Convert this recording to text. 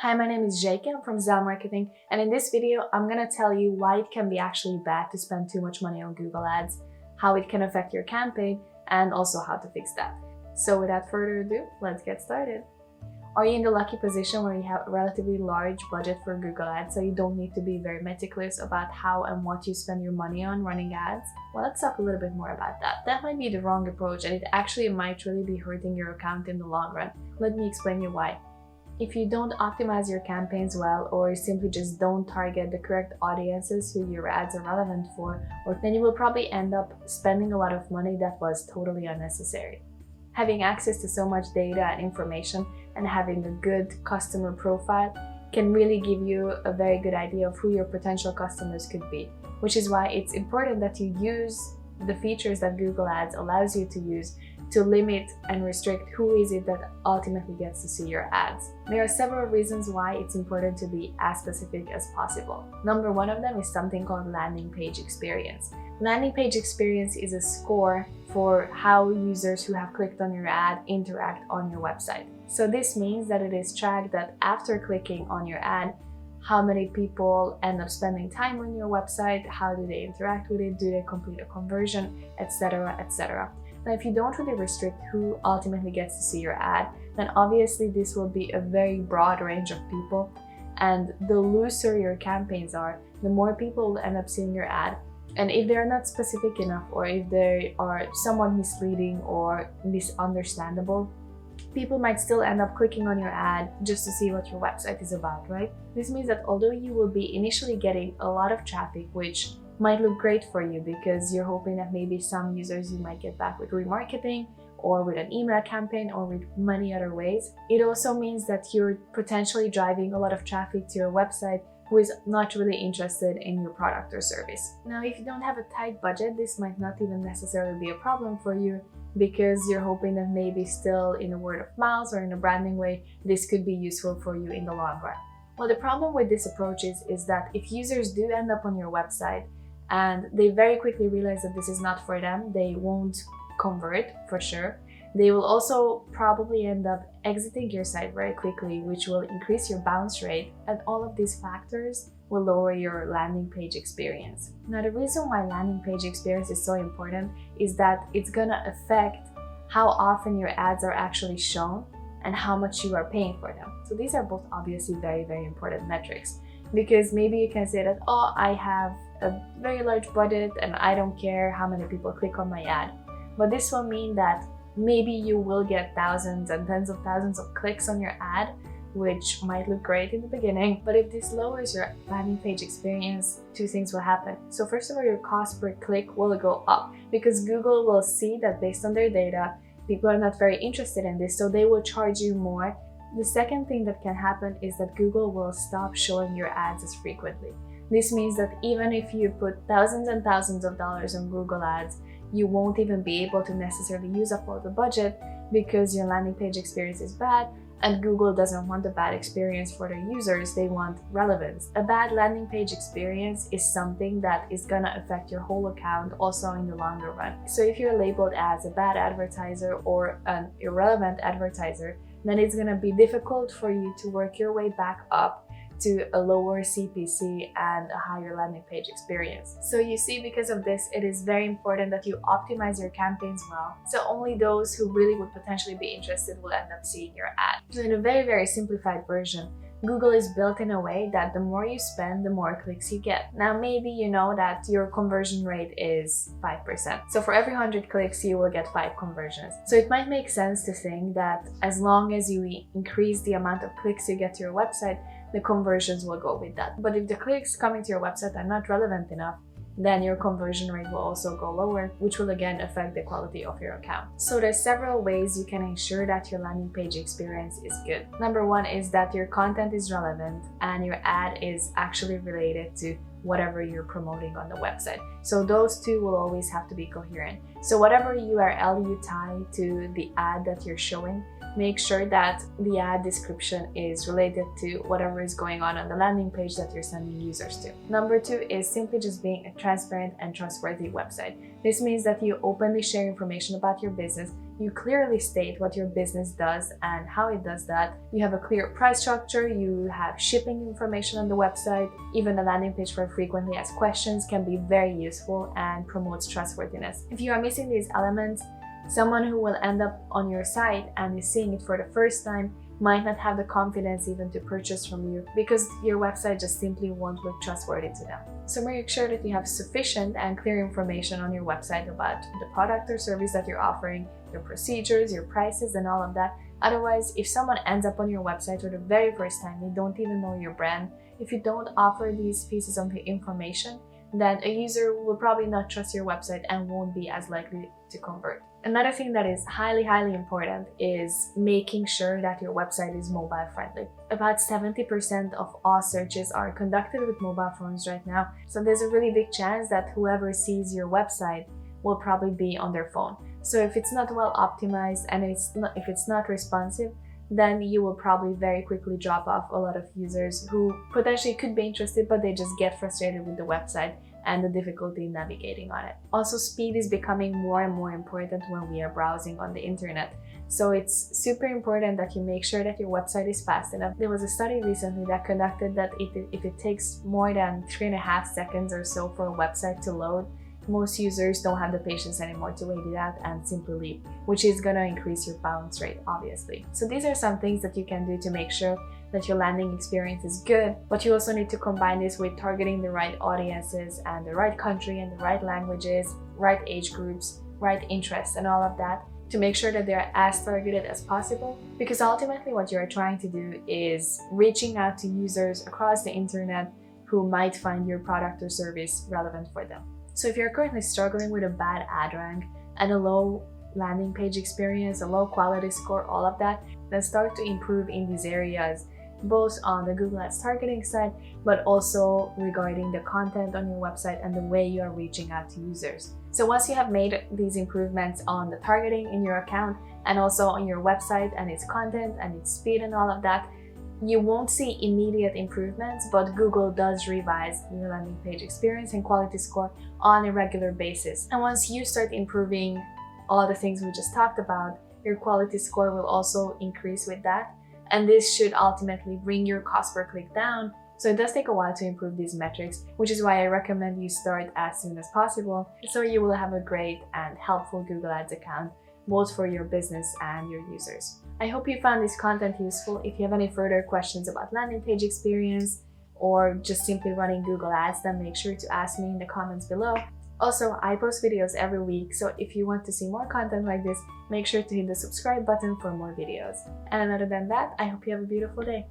Hi, my name is Zselyke. I'm from Zselyke Marketing, and in this video, I'm gonna tell you why it can be actually bad to spend too much money on Google Ads, how it can affect your campaign, and also how to fix that. So without further ado, let's get started. Are you in the lucky position where you have a relatively large budget for Google Ads, so you don't need to be very meticulous about how and what you spend your money on running ads? Well, let's talk a little bit more about that. That might be the wrong approach, and it actually might really be hurting your account in the long run. Let me explain you why. If you don't optimize your campaigns well, or simply just don't target the correct audiences who your ads are relevant for, then you will probably end up spending a lot of money that was totally unnecessary. Having access to so much data and information and having a good customer profile can really give you a very good idea of who your potential customers could be, which is why it's important that you use the features that Google Ads allows you to use to limit and restrict who is it that ultimately gets to see your ads. There are several reasons why it's important to be as specific as possible. Number one of them is something called landing page experience. Landing page experience is a score for how users who have clicked on your ad interact on your website. So this means that it is tracked that after clicking on your ad, how many people end up spending time on your website, how do they interact with it, do they complete a conversion, etc., etc. Now, if you don't really restrict who ultimately gets to see your ad, then obviously this will be a very broad range of people, and the looser your campaigns are, the more people will end up seeing your ad. And if they're not specific enough, or if they are somewhat misleading or misunderstandable, people might still end up clicking on your ad just to see what your website is about, right? This means that although you will be initially getting a lot of traffic, which might look great for you because you're hoping that maybe some users you might get back with remarketing or with an email campaign or with many other ways, it also means that you're potentially driving a lot of traffic to your website who is not really interested in your product or service. Now, if you don't have a tight budget, this might not even necessarily be a problem for you because you're hoping that maybe still in a word of mouth or in a branding way, this could be useful for you in the long run. Well, the problem with this approach is that if users do end up on your website and they very quickly realize that this is not for them, they won't convert for sure. They will also probably end up exiting your site very quickly, which will increase your bounce rate, and all of these factors will lower your landing page experience. Now, the reason why landing page experience is so important is that it's gonna affect how often your ads are actually shown and how much you are paying for them. So these are both obviously very, very important metrics, because maybe you can say that, oh, I have a very large budget and I don't care how many people click on my ad. But this will mean that maybe you will get thousands and tens of thousands of clicks on your ad, which might look great in the beginning. But if this lowers your landing page experience, two things will happen. So first of all, your cost per click will go up because Google will see that based on their data, people are not very interested in this, so they will charge you more. The second thing that can happen is that Google will stop showing your ads as frequently. This means that even if you put thousands and thousands of dollars on Google Ads, you won't even be able to necessarily use up all the budget because your landing page experience is bad, and Google doesn't want a bad experience for their users, they want relevance. A bad landing page experience is something that is gonna affect your whole account also in the longer run. So if you're labeled as a bad advertiser or an irrelevant advertiser, then it's gonna be difficult for you to work your way back up to a lower CPC and a higher landing page experience. So you see, because of this, it is very important that you optimize your campaigns well, so only those who really would potentially be interested will end up seeing your ad. So in a very, very simplified version, Google is built in a way that the more you spend, the more clicks you get. Now, maybe you know that your conversion rate is 5%. So for every 100 clicks, you will get 5 conversions. So it might make sense to think that as long as you increase the amount of clicks you get to your website, the conversions will go with that. But if the clicks coming to your website are not relevant enough, then your conversion rate will also go lower, which will again affect the quality of your account. So there's several ways you can ensure that your landing page experience is good. Number one is that your content is relevant and your ad is actually related to whatever you're promoting on the website. So those two will always have to be coherent. So whatever URL you tie to the ad that you're showing, make sure that the ad description is related to whatever is going on the landing page that you're sending users to. Number two is simply just being a transparent and trustworthy website. This means that you openly share information about your business, you clearly state what your business does and how it does that. You have a clear price structure, you have shipping information on the website. Even a landing page for frequently asked questions can be very useful and promotes trustworthiness. If you are missing these elements, someone who will end up on your site and is seeing it for the first time might not have the confidence even to purchase from you because your website just simply won't look trustworthy to them. So make sure that you have sufficient and clear information on your website about the product or service that you're offering, your procedures, your prices, and all of that. Otherwise, if someone ends up on your website for the very first time, they don't even know your brand, if you don't offer these pieces of information, then a user will probably not trust your website and won't be as likely to convert. Another thing that is highly important is making sure that your website is mobile friendly. About 70% of all searches are conducted with mobile phones right now, so there's a really big chance that whoever sees your website will probably be on their phone. So if it's not well optimized and if it's not responsive, then you will probably very quickly drop off a lot of users who potentially could be interested, but they just get frustrated with the website and the difficulty in navigating on it. Also, speed is becoming more and more important when we are browsing on the internet. So it's super important that you make sure that your website is fast enough. There was a study recently that conducted that if it takes more than 3.5 seconds or so for a website to load, most users don't have the patience anymore to wait it out and simply leave, which is going to increase your bounce rate, obviously. So these are some things that you can do to make sure that your landing experience is good, but you also need to combine this with targeting the right audiences and the right country and the right languages, right age groups, right interests, and all of that to make sure that they're as targeted as possible, because ultimately what you're trying to do is reaching out to users across the internet who might find your product or service relevant for them. So if you're currently struggling with a bad ad rank and a low landing page experience, a low quality score, all of that, then start to improve in these areas, both on the Google Ads targeting side, but also regarding the content on your website and the way you are reaching out to users. So once you have made these improvements on the targeting in your account and also on your website and its content and its speed and all of that, you won't see immediate improvements, but Google does revise your landing page experience and quality score on a regular basis. And once you start improving all the things we just talked about, your quality score will also increase with that. And this should ultimately bring your cost per click down. So it does take a while to improve these metrics, which is why I recommend you start as soon as possible, so you will have a great and helpful Google Ads account, both for your business and your users. I hope you found this content useful. If you have any further questions about landing page experience or just simply running Google Ads, then make sure to ask me in the comments below. Also, I post videos every week, so if you want to see more content like this, make sure to hit the subscribe button for more videos. And other than that, I hope you have a beautiful day.